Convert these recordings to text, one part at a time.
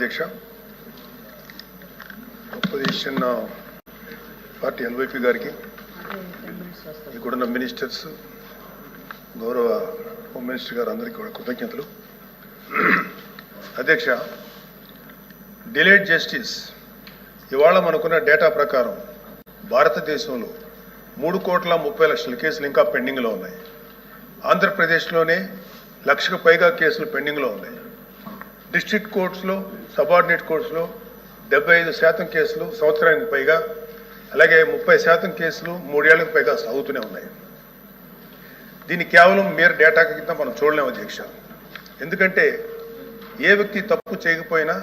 అధ్యక్ష, opposition party NYP గారికి, ఇక్కడున్న మినిస్టర్స్, గౌరవ హోమ్ మినిస్టర్ గారు అందరికీ కూడా కృతజ్ఞతలు. అధ్యక్ష, డిలేడ్ జస్టిస్ ఇవాళ మనకున్న డేటా ప్రకారం భారతదేశంలో 3,30,00,000 కేసులు ఇంకా పెండింగ్లో ఉన్నాయి. ఆంధ్రప్రదేశ్లోనే 1,00,000కు పైగా కేసులు పెండింగ్లో ఉన్నాయి. డిస్ట్రిక్ట్ కోర్ట్స్లో, సబార్డినేట్ కోర్ట్స్లో 75% కేసులు సంవత్సరానికి పైగా, అలాగే 30% కేసులు 3 ఏళ్లకు పైగా సాగుతూనే ఉన్నాయి. దీన్ని కేవలం mere డేటా కింద మనం చూడలేము అధ్యక్ష. ఎందుకంటే ఏ వ్యక్తి తప్పు చేయకపోయినా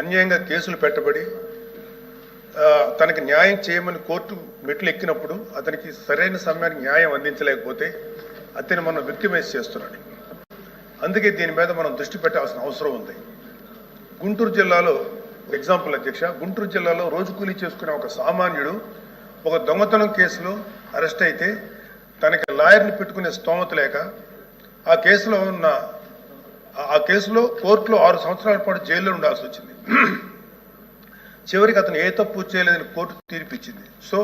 అన్యాయంగా కేసులు పెట్టబడి తనకి న్యాయం చేయమని కోర్టు మెట్లు ఎక్కినప్పుడు అతనికి సరైన సమయానికి న్యాయం అందించలేకపోతే అతన్ని మనం విక్టిమైజ్ చేస్తున్నాడు. అందుకే దీని మీద మనం దృష్టి పెట్టాల్సిన అవసరం ఉంది. గుంటూరు జిల్లాలో ఎగ్జాంపుల్ అధ్యక్ష, గుంటూరు జిల్లాలో రోజు కూలీ చేసుకునే ఒక సామాన్యుడు ఒక దొంగతనం కేసులో అరెస్ట్ అయితే తనకి లాయర్ని పెట్టుకునే స్తోమత లేక ఆ కేసులో కోర్టులో 6 సంవత్సరాల పాటు జైల్లో ఉండాల్సి వచ్చింది. చివరికి అతను ఏ తప్పు చేయలేదని కోర్టు తీర్పిచ్చింది. సో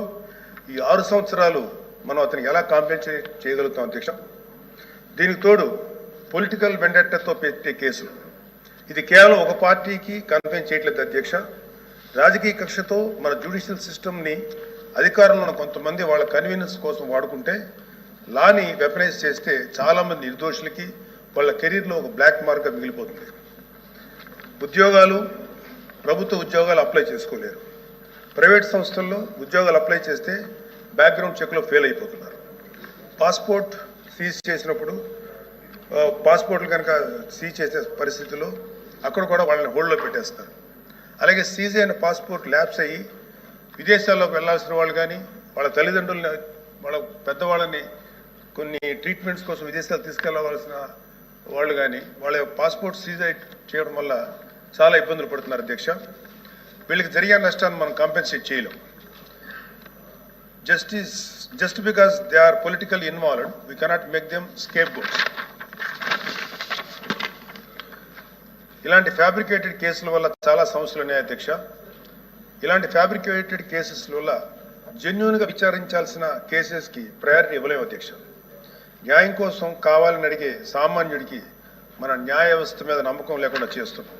ఈ 6 సంవత్సరాలు మనం అతనికి ఎలా కాంపెన్సేట్ చేయగలుగుతాం అధ్యక్ష? దీనికి తోడు పొలిటికల్ వెండెట్టాతో పెట్టే కేసులు, ఇది కేవలం ఒక పార్టీకి కన్ఫైన్ చేయట్లేదు అధ్యక్ష. రాజకీయ కక్షతో మన జ్యుడిషియల్ సిస్టమ్ని అధికారంలో కొంతమంది వాళ్ళ కన్వీనియన్స్ కోసం వాడుకుంటే లాని వెపనైజ్ చేస్తే చాలామంది నిర్దోషులకి వాళ్ళ కెరీర్లో ఒక బ్లాక్ మార్క్గా మిగిలిపోతుంది. ప్రభుత్వ ఉద్యోగాలు అప్లై చేసుకోలేరు. ప్రైవేట్ సంస్థల్లో ఉద్యోగాలు అప్లై చేస్తే బ్యాక్గ్రౌండ్ చెక్లో ఫెయిల్ అయిపోతున్నారు. పాస్పోర్ట్ సీజ్ చేసినప్పుడు పాస్పోర్ట్లు కనుక సీజ్ చేసే పరిస్థితుల్లో అక్కడ కూడా వాళ్ళని హోల్డ్లో పెట్టేస్తారు. అలాగే సీజ్ అయిన పాస్పోర్ట్ ల్యాప్స్ అయ్యి విదేశాల్లోకి వెళ్లాల్సిన వాళ్ళు కానీ, వాళ్ళ తల్లిదండ్రులని, వాళ్ళ పెద్దవాళ్ళని కొన్ని ట్రీట్మెంట్స్ కోసం విదేశాలు తీసుకెళ్లవలసిన వాళ్ళు కానీ వాళ్ళ పాస్పోర్ట్ సీజ్ చేయడం వల్ల చాలా ఇబ్బందులు పడుతున్నారు అధ్యక్ష. వీళ్ళకి జరిగే నష్టాన్ని మనం కాంపెన్సేట్ చేయలేం. Just because they are political involved we cannot make them scapegoats. ఇలాంటి ఫ్యాబ్రికేటెడ్ కేసుల వల్ల చాలా సమస్యలు ఉన్నాయి అధ్యక్ష. ఇలాంటి ఫ్యాబ్రికేటెడ్ కేసెస్ వల్ల జెన్యూన్గా విచారించాల్సిన కేసెస్కి ప్రయారిటీ ఇవ్వలేము అధ్యక్ష. న్యాయం కోసం కావాలని అడిగే సామాన్యుడికి మన న్యాయ వ్యవస్థ మీద నమ్మకం లేకుండా చేస్తున్నాం.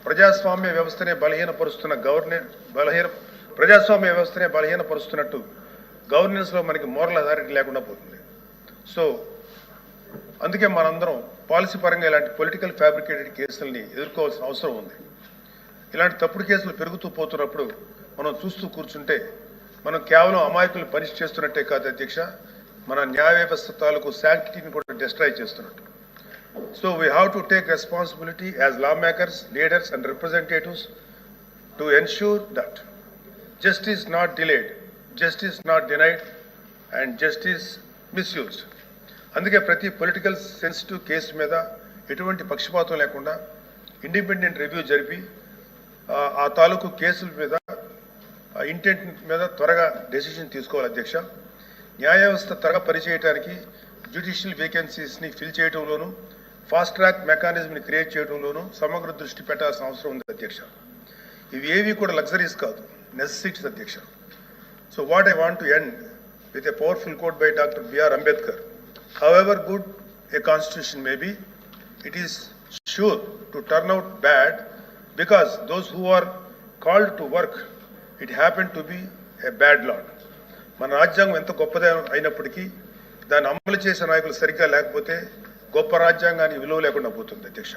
ప్రజాస్వామ్య వ్యవస్థనే బలహీనపరుస్తున్నట్టు గవర్నెన్స్లో మనకి మోరల్ అథారిటీ లేకుండా పోతుంది. సో అందుకే మనందరం పాలసీ పరంగా ఇలాంటి పొలిటికల్ ఫ్యాబ్రికేటెడ్ కేసుల్ని ఎదుర్కోవాల్సిన అవసరం ఉంది. ఇలాంటి తప్పుడు కేసులు పెరుగుతూ పోతున్నప్పుడు మనం చూస్తూ కూర్చుంటే మనం కేవలం అమాయకులు పనిష్ చేస్తున్నట్టే కాదు అధ్యక్ష, మన న్యాయ వ్యవస్థ తాలూకు శాంక్టిటీని కూడా డిస్ట్రాయ్ చేస్తున్నట్టు. So we have to take responsibility as lawmakers, leaders and representatives to ensure that justice not delayed, justice not denied and justice misused. అందుకే ప్రతి పొలిటికల్ సెన్సిటివ్ కేసు మీద ఎటువంటి పక్షపాతం లేకుండా ఇండిపెండెంట్ రివ్యూ జరిపి ఆ తాలూకు కేసుల మీద ఇంటెంట్ మీద త్వరగా డెసిషన్ తీసుకోవాలి అధ్యక్ష. న్యాయ వ్యవస్థ త్వరగా పనిచేయడానికి జ్యుడిషియల్ వేకెన్సీస్ని ఫిల్ చేయడంలోనూ ఫాస్ట్ ట్రాక్ మెకానిజంని క్రియేట్ చేయడంలోనూ సమగ్ర దృష్టి పెట్టాల్సిన అవసరం ఉంది అధ్యక్ష. ఇవి ఏవి కూడా లగ్జరీస్ కాదు, నెసెసిటీస్ అధ్యక్ష. So what I want to end with a powerful coat by doctor B.R. Ambedkar. However good a constitution may be, it is sure to turn out bad because those who are called to work it happened to be a bad law. మన రాజ్యాంగం ఎంత గొప్పదే అయినప్పటికీ దాన్ని అమలు చేసే నాయకులు సరిగ్గా లేకపోతే గొప్ప రాజ్యాంగానికి విలువ లేకుండా పోతుంది అధ్యక్ష.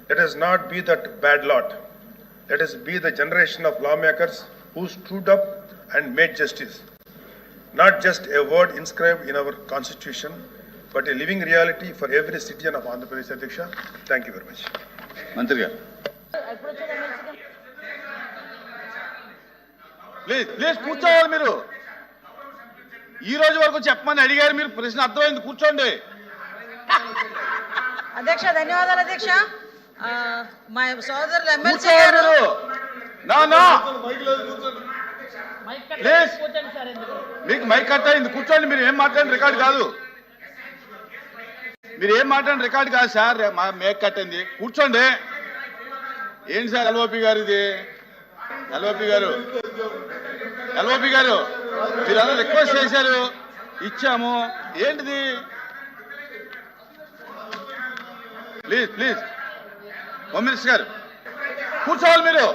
Let us not be that bad lot. Let us be the generation of lawmakers who stood up and made justice. Not just a word inscribed in our constitution, but a living reality for every citizen of Andhra Pradesh అధ్యక్ష. Thank you very much. మంత్రి గారు please కూర్చోవాలి. మీరు ఈ రోజు వరకు చెప్పమని అడిగారు, మీరు ప్రశ్న అర్థమైంది, కూర్చోండి. అధ్యక్ష ధన్యవాదాలు అధ్యక్ష. మా సోదరులు ఎమ్మెల్సీ మీకు మైక్ కట్ అయింది, కూర్చోండి. మీరు ఏం మాట్లాడిన రికార్డు కాదు, సార్. మైక్ కట్ అయింది, కూర్చోండి. ఏంటి సార్ ఎల్ఓపి గారు ఇది? ఎల్ఓపి గారు మీరు అలా రిక్వెస్ట్ చేశారు, ఇచ్చాము. ఏంటిది? ప్లీజ్ హోమ్ మినిస్టర్ గారు కూర్చోవాలి మీరు.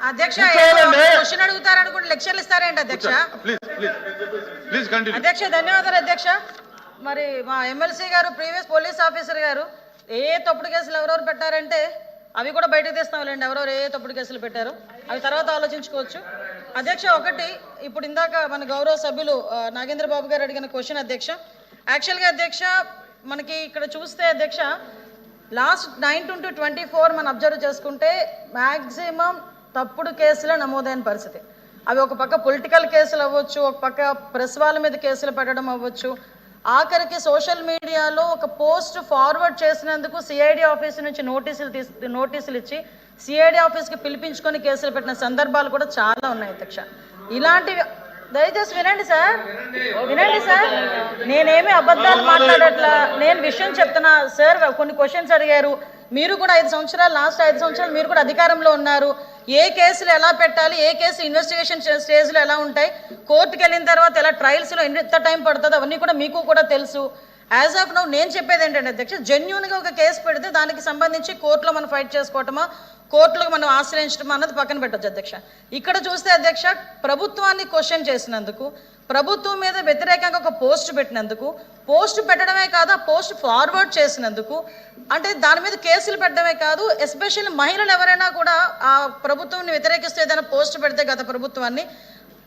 అధ్యక్ష కూర్చోవాలండి. క్వశ్చన్ అడుగుతారనుకుంటే లెక్చర్లు ఇస్తారేంటి అధ్యక్ష? Please continue. అధ్యక్ష ధన్యవాదాలు అధ్యక్ష. మరి మా ఎమ్మెల్సీ గారు ప్రీవియస్ పోలీస్ ఆఫీసర్ గారు ఏ తప్పుడు కేసులు ఎవరెవరు పెట్టారంటే అవి కూడా బయటకు తీస్తాంలేండి, ఎవరెవరు ఏ తప్పుడు కేసులు పెట్టారు అవి తర్వాత ఆలోచించుకోవచ్చు. అధ్యక్ష ఒకటి, ఇప్పుడు ఇందాక మన గౌరవ సభ్యులు నాగేంద్ర బాబు గారు అడిగిన క్వశ్చన్ అధ్యక్ష. యాక్చువల్గా అధ్యక్ష మనకి ఇక్కడ చూస్తే అధ్యక్ష లాస్ట్ 9-24 మనం అబ్జర్వ్ చేసుకుంటే మ్యాక్సిమం తప్పుడు కేసులే నమోదైన పరిస్థితి. అవి ఒక పక్క పొలిటికల్ కేసులు అవ్వచ్చు, ఒక పక్క ప్రెస్ వాళ్ళ మీద కేసులు పెట్టడం అవ్వచ్చు, ఆఖరికి సోషల్ మీడియాలో ఒక పోస్ట్ ఫార్వర్డ్ చేసినందుకు సిఐడి ఆఫీస్ నుంచి నోటీసులు ఇచ్చి సిఐడి ఆఫీస్కి పిలిపించుకొని కేసులు పెట్టిన సందర్భాలు కూడా చాలా ఉన్నాయి అధ్యక్ష. ఇలాంటివి దయచేసి వినండి సార్. నేనేమి అబద్ధాలు మాట్లాడట్లా, నేను విషయం చెప్తున్నా సార్. కొన్ని క్వశ్చన్స్ అడిగారు, మీరు కూడా 5 సంవత్సరాలు లాస్ట్ 5 సంవత్సరాలు మీరు కూడా అధికారంలో ఉన్నారు. ఏ కేసులు ఎలా పెట్టాలి, ఏ కేసు ఇన్వెస్టిగేషన్ స్టేజ్లో ఎలా ఉంటాయి, కోర్టుకు వెళ్ళిన తర్వాత ఎలా ట్రయల్స్లో ఎంత టైం పడుతుంది అవన్నీ కూడా మీకు కూడా తెలుసు. యాజ్ ఆఫ్ నౌ నేను చెప్పేది ఏంటంటే అధ్యక్ష, జెన్యూన్గా ఒక కేసు పెడితే దానికి సంబంధించి కోర్టులో మనం ఫైట్ చేసుకోవటమా, కోర్టులకు మనం ఆశ్రయించడం అన్నది పక్కన పెట్టచ్చు అధ్యక్ష. ఇక్కడ చూస్తే అధ్యక్ష ప్రభుత్వాన్ని క్వశ్చన్ చేసినందుకు, ప్రభుత్వం మీద వ్యతిరేకంగా ఒక పోస్ట్ పెట్టినందుకు, పోస్ట్ పెట్టడమే కాదు ఆ పోస్ట్ ఫార్వర్డ్ చేసినందుకు, అంటే దాని మీద కేసులు పెట్టడమే కాదు, ఎస్పెషల్లీ మహిళలు ఎవరైనా కూడా ఆ ప్రభుత్వాన్ని వ్యతిరేకిస్తే ఏదైనా పోస్ట్ పెడితే గత ప్రభుత్వాన్ని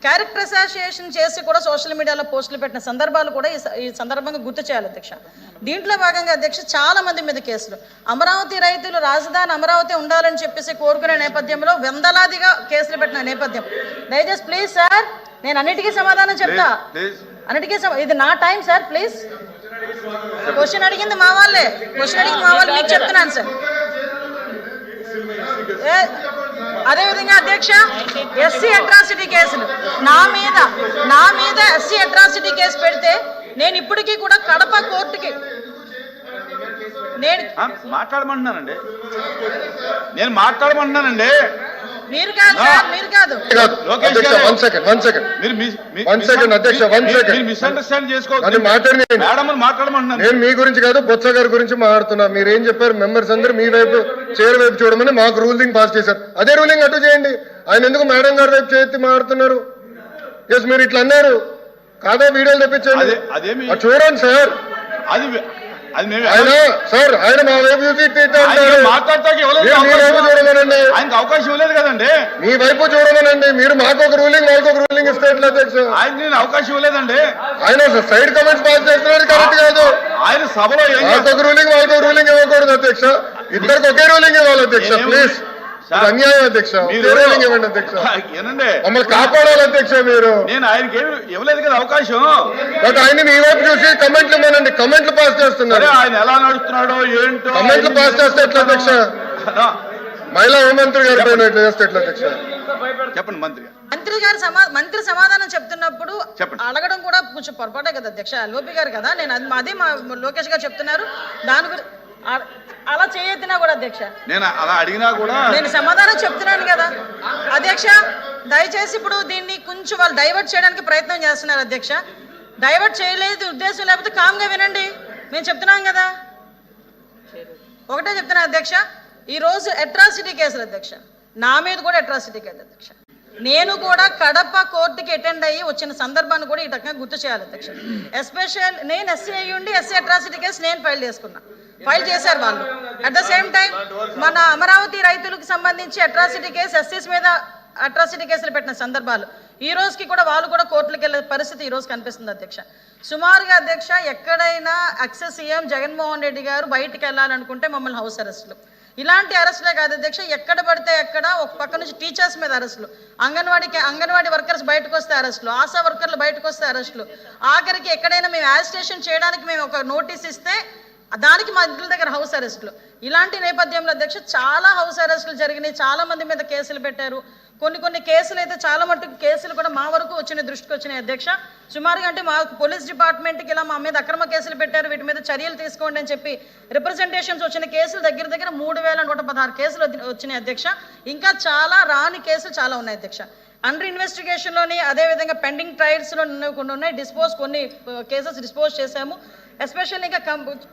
క్యారెక్టర్ అసోసియేషన్ చేసి కూడా సోషల్ మీడియాలో పోస్టులు పెట్టిన సందర్భాలు కూడా ఈ సందర్భంగా గుర్తు చేయాలి అధ్యక్ష. దీంట్లో భాగంగా అధ్యక్ష చాలా మంది మీద కేసులు, అమరావతి రైతులు రాజధాని అమరావతి ఉండాలని చెప్పేసి కోరుకునే నేపథ్యంలో వందలాదిగా కేసులు పెట్టిన నేపథ్యం. దయచేసి ప్లీజ్ సార్, నేను అన్నిటికీ సమాధానం చెప్తా, అన్నిటికీ ఇది నా టైం సార్. ప్లీజ్ క్వశ్చన్ అడిగింది మా వాళ్ళే, మీకు చెప్తున్నాను సార్. అదేవిధంగా అధ్యక్ష ఎస్సీ అట్రాసిటీ కేసులు నా మీద ఎస్సీ అట్రాసిటీ కేసు పెడితే నేను ఇప్పటికీ కూడా కడప కోర్టుకి నేను మాట్లాడమంటున్నానండి. మీరు కాదు సార్, మీరు కాదు. నేను మీ గురించి కాదు బొత్స గారి గురించి మాట్లాడుతున్నా. మీరు ఏం చెప్పారు, మెంబర్స్ అందరూ మీ వైపు చైర్ వైపు చూడమని మాకు రూలింగ్ పాస్ చేశారు. అదే రూలింగ్ అటు చేయండి. ఆయన ఎందుకు మేడం గారి వైపు చేతి మాట్లాడుతున్నారు? ఎస్ మీరు ఇట్లా అన్నారు కాదా, వీడియోలు తెప్పించండి చూడండి సార్. ఆయన మా వైపు చూసి చూడమనండి, అవకాశం ఇవ్వలేదు కదండి. మీ వైపు చూడమనండి. మీరు మాకు ఒక రూలింగ్ వాళ్ళకు ఒక రూలింగ్ ఇస్తే ఎట్లా అధ్యక్ష? ఆయన అవకాశం ఇవ్వలేదండి. ఆయన సైడ్ కమెంట్స్ పాస్ చేస్తున్నారు, కరెక్ట్ కాదు. ఆయన సభలో మాకు ఒక రూలింగ్ వాళ్ళకు ఒక రూలింగ్ ఇవ్వకూడదు అధ్యక్ష. ఇద్దరికి ఒకే రూలింగ్ ఇవ్వాలి అధ్యక్ష. ప్లీజ్, అన్యాయం అధ్యక్ష. రూలింగ్ ఇవ్వండి అధ్యక్ష, మమ్మల్ని కాపాడాలి అధ్యక్ష. మీరు నేను ఆయనకి ఇవ్వలేదు కదా అవకాశం. బట్ ఆయన మీ వైపు చూసి కమెంట్లు ఇవ్వనండి, కమెంట్లు పాస్ చేస్తున్నారు. ఆయన ఎలా నడుస్తున్నాడో ఏంటో కమెంట్లు పాస్ చేస్తే ఎట్లా అధ్యక్ష? మహిళా హోంమంత్రి గారి పైన ఎట్లా చేస్తే ఎట్లా అధ్యక్ష? చెప్పండి. మంత్రి సమాధానం చెప్తున్నప్పుడు అడగడం కూడా కొంచెం పొరపాటే కదా అధ్యక్ష. లోపి గారు కదా, నేను అదే మా లోకేష్ గారు చెప్తున్నారు, దాని గురించి అలా చేయొద్దునా కూడా అధ్యక్ష. నేను అలా అడిగినా కూడా నేను సమాధానం చెప్తున్నాను కదా అధ్యక్ష. దయచేసి ఇప్పుడు దీన్ని కొంచెం వాళ్ళు డైవర్ట్ చేయడానికి ప్రయత్నం చేస్తున్నారు అధ్యక్ష. డైవర్ట్ చేయలేదు ఉద్దేశం, లేకపోతే కామ్గా వినండి, మేము చెప్తున్నాం కదా. ఒకటే చెప్తున్నా అధ్యక్ష, ఈరోజు అట్రాసిటీ కేసులు అధ్యక్ష, నా మీద కూడా అట్రాసిటీ కేసు అధ్యక్ష. నేను కూడా కడప కోర్టుకి అటెండ్ అయ్యి వచ్చిన సందర్భాన్ని కూడా ఈ రకంగా గుర్తు చేయాలి అధ్యక్ష. ఎస్పెషల్ నేను ఎస్సీ అయ్యి ఉండి ఎస్సీ అట్రాసిటీ కేసు నేను ఫైల్ చేశారు వాళ్ళు. అట్ ద సేమ్ టైం మన అమరావతి రైతులకు సంబంధించి అట్రాసిటీ కేసు, ఎస్సీస్ మీద అట్రాసిటీ కేసులు పెట్టిన సందర్భాలు ఈ రోజుకి కూడా వాళ్ళు కూడా కోర్టులకు వెళ్ళే పరిస్థితి ఈ రోజు కనిపిస్తుంది అధ్యక్ష. సుమారుగా అధ్యక్ష ఎక్కడైనా ఎక్స్ సీఎం జగన్మోహన్ రెడ్డి గారు బయటికి వెళ్ళాలనుకుంటే మమ్మల్ని హౌస్ అరెస్టులు, ఇలాంటి అరెస్టులే కాదు అధ్యక్ష, ఎక్కడ పడితే ఎక్కడ ఒక పక్క నుంచి టీచర్స్ మీద అరెస్టులు, అంగన్వాడీ వర్కర్స్ బయటకు వస్తే అరెస్టులు, ఆశా వర్కర్లు బయటకు వస్తే అరెస్టులు, ఆఖరికి ఎక్కడైనా మేము యాజిటేషన్ చేయడానికి మేము ఒక నోటీస్ ఇస్తే దానికి మా ఇంటి దగ్గర హౌస్ అరెస్టులు. ఇలాంటి నేపథ్యంలో అధ్యక్ష చాలా హౌస్ అరెస్టులు జరిగినాయి, చాలా మంది మీద కేసులు పెట్టారు. కొన్ని కేసులు అయితే చాలా మట్టుకు కేసులు కూడా మా వరకు వచ్చినాయి, దృష్టికి వచ్చినాయి అధ్యక్ష. సుమారుగా అంటే మా పోలీస్ డిపార్ట్మెంట్కి ఇలా మా మీద అక్రమ కేసులు పెట్టారు, వీటి మీద చర్యలు తీసుకోండి అని చెప్పి రిప్రజెంటేషన్స్ వచ్చిన కేసులు దగ్గర 3116 కేసులు వచ్చినాయి అధ్యక్ష. ఇంకా చాలా రాని కేసులు చాలా ఉన్నాయి అధ్యక్ష. అండర్ ఇన్వెస్టిగేషన్లోని అదేవిధంగా పెండింగ్ ట్రయల్స్లో కొన్ని ఉన్నాయి, కొన్ని కేసెస్ డిస్పోజ్ చేశాము. ఎస్పెషల్లీ ఇంకా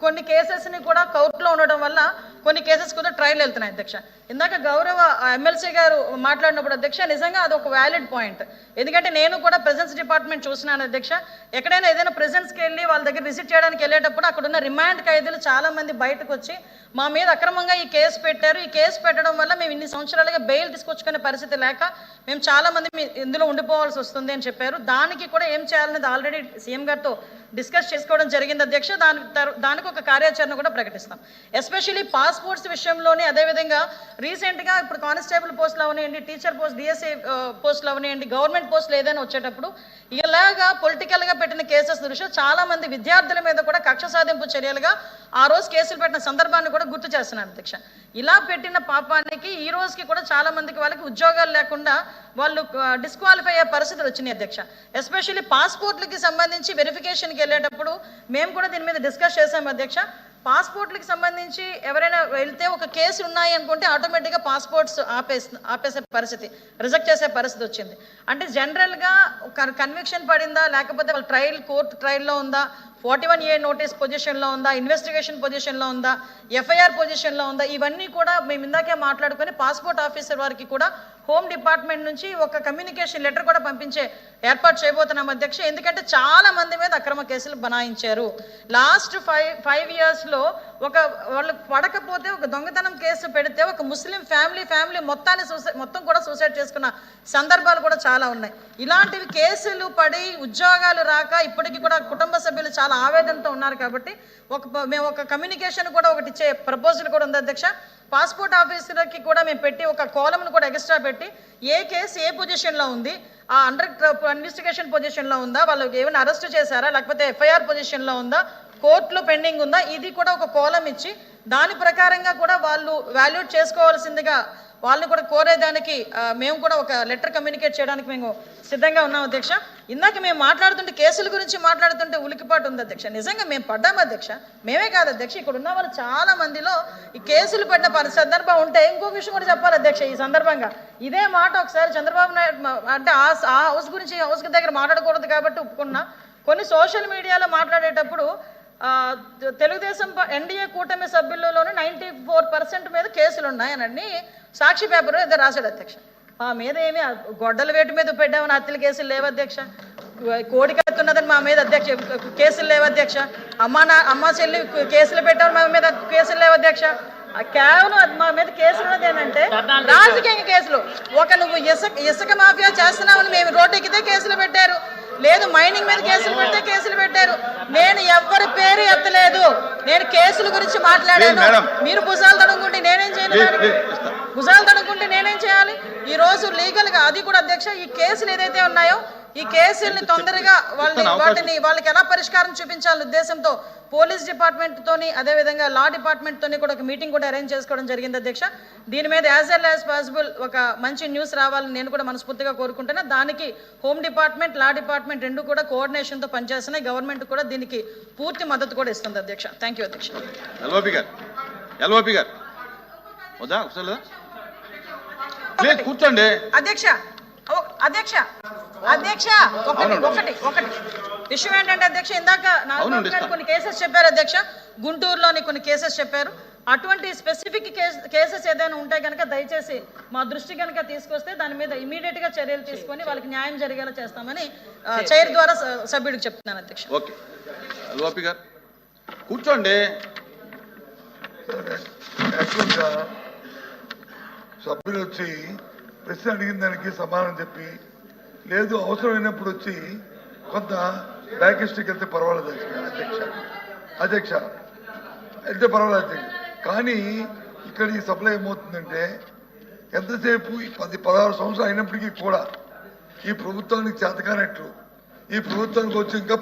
కొన్ని కేసెస్ని కూడా కోర్టులో ఉండడం వల్ల కొన్ని కేసెస్ కూడా ట్రయల్ వెళ్తున్నాయి అధ్యక్ష. ఇందాక గౌరవ ఎమ్మెల్సీ గారు మాట్లాడినప్పుడు అధ్యక్ష నిజంగా అది ఒక వ్యాలిడ్ పాయింట్. ఎందుకంటే నేను కూడా ప్రెజెన్స్ డిపార్ట్మెంట్ చూసినాను అధ్యక్ష. ఎక్కడైనా ఏదైనా ప్రెజెన్స్కి వెళ్ళి వాళ్ళ దగ్గర విజిట్ చేయడానికి వెళ్ళేటప్పుడు అక్కడ ఉన్న రిమాండ్ ఖైదీలు చాలా మంది బయటకు వచ్చి మా మీద అక్రమంగా ఈ కేసు పెట్టారు, ఈ కేసు పెట్టడం వల్ల మేము ఇన్ని సంవత్సరాలుగా బెయిల్ తీసుకొచ్చుకునే పరిస్థితి లేక మేము చాలా మంది ఇందులో ఉండిపోవాల్సి వస్తుంది అని చెప్పారు. దానికి కూడా ఏం చేయాలనేది ఆల్రెడీ సీఎం గారితో డిస్కస్ చేసుకోవడం జరిగింది అధ్యక్ష. దానికి ఒక కార్యాచరణ కూడా ప్రకటిస్తాం. ఎస్పెషల్లీ పాస్పోర్ట్స్ విషయంలోనే అదేవిధంగా రీసెంట్గా ఇప్పుడు కానిస్టేబుల్ పోస్టులు అవనివ్వండి, టీచర్ పోస్ట్, డిఎస్ఏ పోస్టులు అవనివ్వండి, గవర్నమెంట్ పోస్టులు ఏదైనా వచ్చేటప్పుడు ఇలాగా పొలిటికల్గా పెట్టిన కేసెస్ దృష్ట్యా చాలా మంది విద్యార్థుల మీద కూడా కక్ష సాధింపు చర్యలుగా ఆ రోజు కేసులు పెట్టిన సందర్భాన్ని కూడా గుర్తు చేస్తున్నాను అధ్యక్ష. ఇలా పెట్టిన పాపానికి ఈ రోజుకి కూడా చాలా మందికి వాళ్ళకి ఉద్యోగాలు లేకుండా వాళ్ళు డిస్క్వాలిఫై అయ్యే పరిస్థితులు వచ్చినాయి అధ్యక్ష. ఎస్పెషల్లీ పాస్పోర్ట్లకి సంబంధించి వెరిఫికేషన్కి వెళ్ళేటప్పుడు మేము కూడా దీని మీద డిస్కస్ చేసాం అధ్యక్ష. పాస్పోర్ట్లకి సంబంధించి ఎవరైనా వెళ్తే ఒక కేసు ఉన్నాయి అనుకుంటే ఆటోమేటిక్గా పాస్పోర్ట్స్ ఆపేసే పరిస్థితి, రిజెక్ట్ చేసే పరిస్థితి వచ్చింది. అంటే జనరల్గా కన్విక్షన్ పడిందా, లేకపోతే వాళ్ళ కోర్టు ట్రయల్లో ఉందా, 41A నోటీస్ పొజిషన్లో ఉందా, ఇన్వెస్టిగేషన్ పొజిషన్లో ఉందా, ఎఫ్ఐఆర్ పొజిషన్లో ఉందా, ఇవన్నీ కూడా మేము ఇందాకే మాట్లాడుకొని పాస్పోర్ట్ ఆఫీసర్ వారికి కూడా హోమ్ డిపార్ట్మెంట్ నుంచి ఒక కమ్యూనికేషన్ లెటర్ కూడా పంపించే ఏర్పాటు చేయబోతున్నాం అధ్యక్ష. ఎందుకంటే చాలా మంది మీద అక్రమ కేసులు బనాయించారు. లాస్ట్ 5 yearsలో వాళ్ళు పడకపోతే ఒక దొంగతనం కేసు పెడితే ఒక ముస్లిం ఫ్యామిలీ మొత్తం కూడా సూసైడ్ చేసుకున్న సందర్భాలు కూడా చాలా ఉన్నాయి. ఇలాంటివి కేసులు పడి ఉద్యోగాలు రాక ఇప్పటికీ కూడా కుటుంబ సభ్యులు చాలా ఆవేదనతో ఉన్నారు. కాబట్టి మేము ఒక కమ్యూనికేషన్ కూడా ఒకటి ఇచ్చే ప్రపోజల్ కూడా ఉంది అధ్యక్ష. పాస్పోర్ట్ ఆఫీసర్కి కూడా మేము పెట్టి ఒక కాలమ్ను కూడా ఎక్స్ట్రా పెట్టి ఏ కేసు ఏ పొజిషన్లో ఉంది, ఆ అండర్ ఇన్వెస్టిగేషన్ పొజిషన్లో ఉందా, వాళ్ళు ఏమైనా అరెస్ట్ చేశారా, లేకపోతే ఎఫ్ఐఆర్ పొజిషన్లో ఉందా, కోర్టులో పెండింగ్ ఉందా, ఇది కూడా ఒక కాలం ఇచ్చి దాని ప్రకారంగా కూడా వాళ్ళు వాల్యూట్ చేసుకోవాల్సిందిగా వాళ్ళని కూడా కోరేదానికి మేము కూడా ఒక లెటర్ కమ్యూనికేట్ చేయడానికి మేము సిద్ధంగా ఉన్నాం అధ్యక్ష. ఇందాక మేము మాట్లాడుతుంటే కేసుల గురించి మాట్లాడుతుంటే ఉలికిపాటు ఉంది అధ్యక్ష. నిజంగా మేము పడ్డాము అధ్యక్ష, మేమే కాదు అధ్యక్ష, ఇక్కడ ఉన్న వాళ్ళు చాలా మందిలో ఈ కేసులు పడిన సందర్భం ఉంటే ఇంకొక విషయం కూడా చెప్పాలి అధ్యక్ష. ఈ సందర్భంగా ఇదే మాట ఒకసారి చంద్రబాబు నాయుడు అంటే ఆ హౌస్ గురించి హౌస్ దగ్గర మాట్లాడకూడదు కాబట్టి ఒప్పుకున్నా. కొన్ని సోషల్ మీడియాలో మాట్లాడేటప్పుడు తెలుగుదేశం ఎన్డీఏ కూటమి సభ్యులలోనే 94% మీద కేసులు ఉన్నాయనని సాక్షి పేపర్ ఏదో రాశాడు అధ్యక్ష. మా మీద ఏమి గొడ్డల వేటు మీద పెట్టామని హత్యల కేసులు లేవు అధ్యక్ష, కోడికత్తున్నదని మా మీద అధ్యక్ష కేసులు లేవు అధ్యక్ష, అమ్మ చెల్లి కేసులు పెట్టామని మా మీద కేసులు లేవు అధ్యక్ష. కేవలం మా మీద కేసులు ఉన్నది ఏంటంటే రాజకీయ కేసులు. నువ్వు ఇసుక మాఫియా చేస్తున్నామని మేము రోడ్డు ఎక్కితే కేసులు పెట్టారు, లేదు మైనింగ్ మీద కేసులు పెడితే కేసులు పెట్టారు. నేను ఎవరి పేరు ఎత్తలేదు, నేను కేసుల గురించి మాట్లాడాను. మీరు భుజాలు తడుముకుంటే నేనేం చేయాలి? భుజాలు తడుముకుంటే నేనేం చేయాలి? ఈ రోజు లీగల్ గా అది కూడా అధ్యక్ష ఈ కేసులు ఏదైతే ఉన్నాయో ఈ కేసుల్ని తొందరగా వాళ్ళకి ఎలా పరిష్కారం చూపించాలనే ఉద్దేశంతో పోలీస్ డిపార్ట్మెంట్ తోని అదేవిధంగా లా డిపార్ట్మెంట్ తోని కూడా ఒక మీటింగ్ కూడా అరేంజ్ చేసుకోవడం జరిగింది అధ్యక్ష. దీని మీద యాజ్ వెల్ యాజ్ పాసిబుల్ ఒక మంచి న్యూస్ రావాలని నేను కూడా మనస్ఫూర్తిగా కోరుకుంటున్నా. దానికి హోమ్ డిపార్ట్మెంట్, లా డిపార్ట్మెంట్ రెండు కూడా కోఆర్డినేషన్తో పనిచేస్తున్నాయి. గవర్నమెంట్ కూడా దీనికి పూర్తి మద్దతు కూడా ఇస్తుంది అధ్యక్ష. థ్యాంక్ యూ అధ్యక్ష. కూర్చోండి అధ్యక్ష. ఒకటి విషయం ఏంటంటే అధ్యక్ష, ఇందాక నాగబాబు గారు కొన్ని కేసెస్ చెప్పారు అధ్యక్ష, గుంటూరులోని కొన్ని కేసెస్ చెప్పారు. అటువంటి స్పెసిఫిక్ కేసెస్ ఏదైనా ఉంటే కనుక దయచేసి మా దృష్టి కనుక తీసుకొస్తే దాని మీద ఇమీడియట్ గా చర్యలు తీసుకొని వాళ్ళకి న్యాయం జరిగేలా చేస్తామని చైర్ ద్వారా సభ్యుడికి చెప్తున్నాను అధ్యక్ష. ఓకే ఎల్ఓపి గారు కూర్చోండి. సభ్యులు వచ్చి ప్రశ్న అడిగిన దానికి సమాధానం చెప్పి, లేదు అవసరమైనప్పుడు వచ్చి కొంత బ్యాక్ హిస్టరీకి వెళ్తే పర్వాలేదు అధ్యక్ష వెళ్తే పర్వాలేదు అధ్యక్ష. కానీ ఇక్కడ ఈ సభలో ఏమవుతుందంటే ఎంతసేపు 10-16 సంవత్సరాలు అయినప్పటికీ కూడా ఈ ప్రభుత్వానికి చేతకానట్లు, ఈ ప్రభుత్వానికి వచ్చి ఇంకా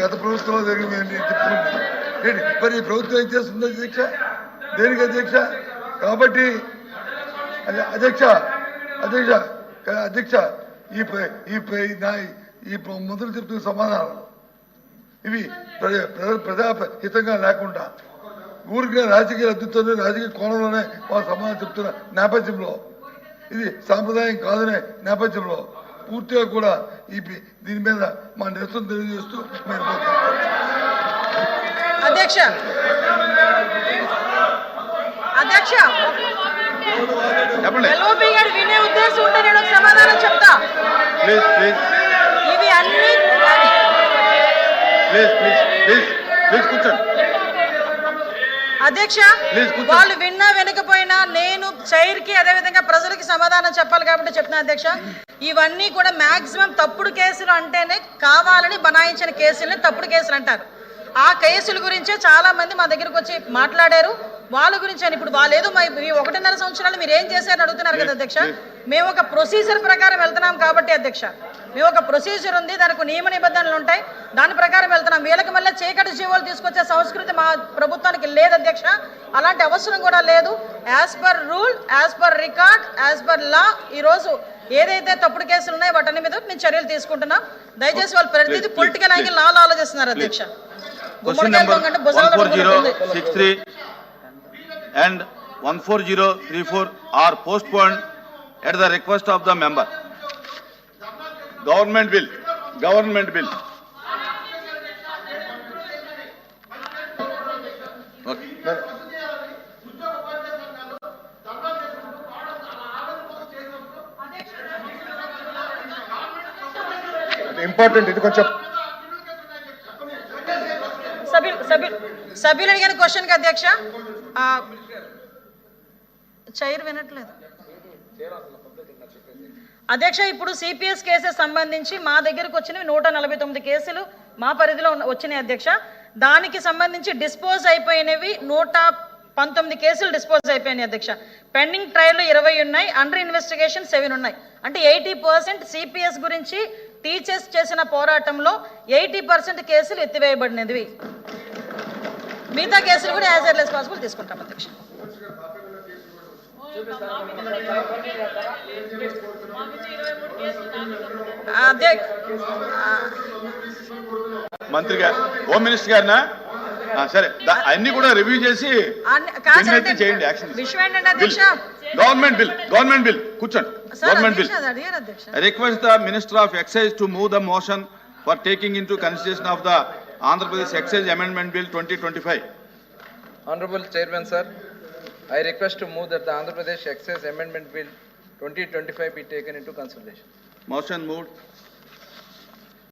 గత ప్రభుత్వంలో జరిగిన చెప్పుకుంది మరి ఈ ప్రభుత్వం ఏం చేస్తుంది అధ్యక్ష? దేనికి అధ్యక్ష? కాబట్టి అధ్యక్ష అధ్యక్ష అధ్యక్ష ఈ మంత్రులు చెప్తున్న సమాధానాలు ఇవి ప్రజాహితంగా లేకుండా ఊరికే రాజకీయ అద్దుతోనే రాజకీయ కోణంలోనే వాళ్ళ సమాధానం చెప్తున్న నేపథ్యంలో, ఇది సాంప్రదాయం కాదనే నేపథ్యంలో పూర్తిగా కూడా దీని మీద మా నిరసన తెలియజేస్తూ మేము అధ్యక్ష అధ్యక్ష చెప్పండి. ఎల్ఓపి గారు వినే ఉద్దేశం ఉంటే నేను ఒక సమాధానం చెప్తా. ప్లీజ్ ప్లీజ్ ఇవి అన్ని ప్లీజ్ ప్లీజ్ ప్లీజ్ ప్లీజ్ కూర్చోండి. అధ్యక్ష Please, కూర్చోండి. వాళ్ళు విన్నా వెనకపోయినా నేను చైర్ కి అదేవిధంగా ప్రజలకి సమాధానం చెప్పాలి కాబట్టి చెప్తున్నా అధ్యక్ష. ఇవన్నీ కూడా మాక్సిమం తప్పుడు కేసులు అంటేనే కావాలని బనాయించిన కేసుల్ని తప్పుడు కేసులు అంటారు. ఆ కేసుల గురించే చాలా మంది మా దగ్గరకు వచ్చి మాట్లాడారు. వాళ్ళ గురించి అని ఇప్పుడు వాళ్ళు ఏదో ఈ 1.5 సంవత్సరాలు మీరు ఏం చేశారని అడుగుతున్నారు కదా అధ్యక్ష. మేము ఒక ప్రొసీజర్ ప్రకారం వెళ్తున్నాం కాబట్టి అధ్యక్ష, మేము ఒక ప్రొసీజర్ ఉంది, దానికి నియమ నిబంధనలు ఉంటాయి, దాని ప్రకారం వెళ్తున్నాం. వీళ్ళకి మళ్ళీ చీకటి జీవోలు తీసుకొచ్చే సంస్కృతి మా ప్రభుత్వానికి లేదు అధ్యక్ష. అలాంటి అవసరం కూడా లేదు. As per rule, as per record, as per law ఈరోజు ఏదైతే తప్పుడు కేసులు ఉన్నాయో వాటి మీద మేము చర్యలు తీసుకుంటున్నాం. దయచేసి వాళ్ళు ప్రతిదీ పొలిటికల్ యాంగిల్ లాలో ఆలోచిస్తున్నారు అధ్యక్ష. Question number 14063 and 14034 are postponed at the request of the member. Government bill. Okay. Important ఇది కొంచెం సభ్యులు అడిగిన క్వశ్చన్కి అధ్యక్ష చైర్ వినట్లేదు అధ్యక్ష. ఇప్పుడు సిపిఎస్ కేసెస్ సంబంధించి మా దగ్గరకు వచ్చినవి 149 కేసులు మా పరిధిలో వచ్చినాయి అధ్యక్ష. దానికి సంబంధించి డిస్పోజ్ అయిపోయినవి 119 కేసులు డిస్పోజ్ అయిపోయినాయి అధ్యక్ష. పెండింగ్ ట్రయల్ 20 ఉన్నాయి, అండర్ ఇన్వెస్టిగేషన్ 7 ఉన్నాయి. అంటే 80% సిపిఎస్ గురించి టీచర్స్ చేసిన పోరాటంలో 80% కేసులు ఎత్తివేయబడినవి. మిగతా కేసులు కూడా యాజ్ ఎర్లీ యాజ్ పాసిబుల్ తీసుకుంటాం అధ్యక్ష. మంత్రి గారు, హోమ్ మినిస్టర్ గారినా? సరే, అన్ని కూడా రివ్యూ చేసి చేయండి. యాక్షన్. విషయం ఏంటంటే అధ్యక్ష, గవర్నమెంట్ బిల్ కూర్చోండి. Government bill. I request the Minister of Excise to move the motion for taking into consideration of the Andhra Pradesh Excise Amendment Bill 2025. Honorable Chairman, sir, I request to move that the Andhra Pradesh Excise Amendment Bill 2025 be taken into consideration. Motion moved.